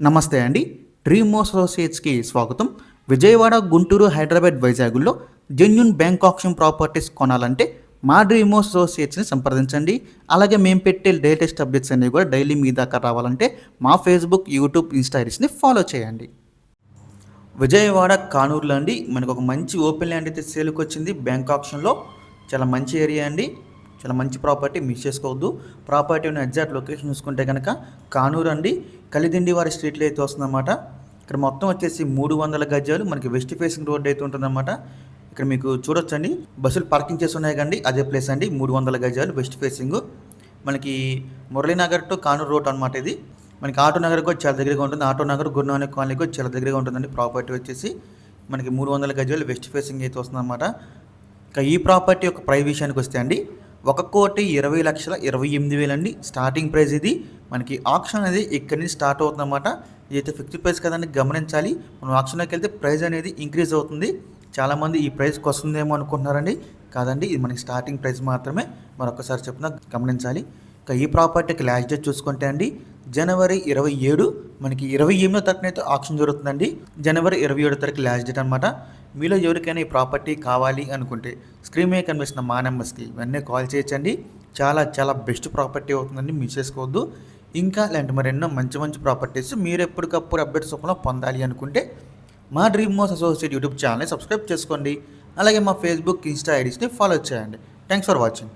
నమస్తే అండి. డ్రీమ్ అసోసియేట్స్కి స్వాగతం. విజయవాడ, గుంటూరు, హైదరాబాద్, వైజాగ్లో జెన్యూన్ బ్యాంక్ ఆప్షన్ ప్రాపర్టీస్ కొనాలంటే మా డ్రీమ్ అసోసియేట్స్ని సంప్రదించండి. అలాగే మేము పెట్టే లేటెస్ట్ అప్డేట్స్ అన్నీ కూడా డైలీ మీ దాకా రావాలంటే మా ఫేస్బుక్, యూట్యూబ్, ఇన్స్టా ఐడీస్ని ఫాలో చేయండి. విజయవాడ, కానూరులో అండి మనకు ఒక మంచి ఓపెన్ ల్యాండ్ అయితే సేల్కి వచ్చింది. బ్యాంక్ ఆప్షన్లో చాలా మంచి ఏరియా అండి, చాలా మంచి ప్రాపర్టీ, మిస్ చేసుకోవద్దు. ప్రాపర్టీ ఉన్న ఎగ్జాక్ట్ లొకేషన్ చూసుకుంటే కనుక కానూరు అండి, కలిదిండి వారి స్ట్రీట్లో అయితే వస్తుందన్నమాట. ఇక్కడ మొత్తం వచ్చేసి 300 గజాలు మనకి వెస్ట్ ఫేసింగ్ రోడ్ అయితే ఉంటుందన్నమాట. ఇక్కడ మీకు చూడొచ్చండి, బస్సులు పార్కింగ్ చేసి ఉన్నాయి కండి, అదే ప్లేస్ అండి. 300 గజాలు వెస్ట్ ఫేసింగ్ మనకి మురళీనగర్ టు కానూరు రోడ్ అనమాట. ఇది మనకి ఆటో నగర్ కూడా చాలా దగ్గరగా ఉంటుంది. ఆటో నగర్, గురునానక్ కాలనీ కూడా చాలా దగ్గరగా ఉంటుందండి. ప్రాపర్టీ వచ్చేసి మనకి 300 గజాలు వెస్ట్ ఫేసింగ్ అయితే వస్తుందన్నమాట. ఇక ఈ ప్రాపర్టీ యొక్క ప్రైస్ విషయానికి వస్తే అండి 1,20,28,000 అండి స్టార్టింగ్ ప్రైస్. ఇది మనకి ఆక్షన్ అనేది ఇక్కడి నుంచి స్టార్ట్ అవుతుందన్నమాట. ఇదైతే ఫిక్స్డ్ ప్రైస్ కదండి, గమనించాలి. మనం ఆక్షన్లోకి వెళ్తే ప్రైస్ అనేది ఇంక్రీజ్ అవుతుంది. చాలామంది ఈ ప్రైస్కి వస్తుందేమో అనుకుంటున్నారండి, కాదండి, ఇది మనకి స్టార్టింగ్ ప్రైస్ మాత్రమే. మరొకసారి చెప్తున్నా, గమనించాలి. ఇక ఈ ప్రాపర్టీకి లాస్ట్ డేట్ చూసుకుంటే అండి జనవరి 27, మనకి 28వ తారీఖున అయితే ఆక్షన్ జరుగుతుందండి. జనవరి 27 తారీఖు లాస్ట్ డేట్ అనమాట. మీలో ఎవరికైనా ఈ ప్రాపర్టీ కావాలి అనుకుంటే స్క్రీన్ మీద కనిపిస్తున్న మా నెంబర్స్కి వెంటనే కాల్ చేయొచ్చండి. చాలా చాలా బెస్ట్ ప్రాపర్టీ అవుతుందండి, మిస్ చేసుకోవద్దు. ఇంకా ఇలాంటి మరెన్నో మంచి మంచి ప్రాపర్టీస్ మీరు ఎప్పటికప్పుడు అప్డేట్స్ రూపంలో పొందాలి అనుకుంటే మా డ్రీమ్ అసోసియేట్ యూట్యూబ్ ఛానల్ని సబ్స్క్రైబ్ చేసుకోండి. అలాగే మా ఫేస్బుక్, ఇన్స్టా ఐడీస్ని ఫాలో చేయండి. Thanks for watching.